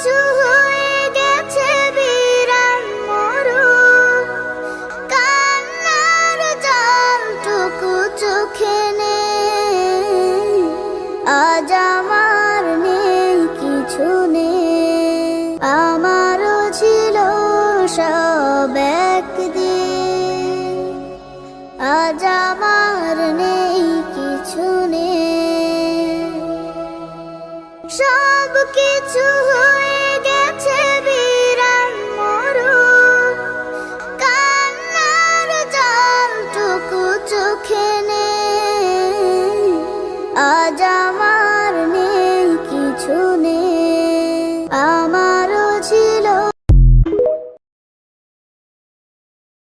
কিছু হয়ে গেছে বিরান মরু, কান্নার জলটুকু চোখে নেই, আজ আমার নেই কিছু নেই। আমারও ছিল সব একদিন, আজ আমার নেই কিছু নেই। সব কিছু হয়ে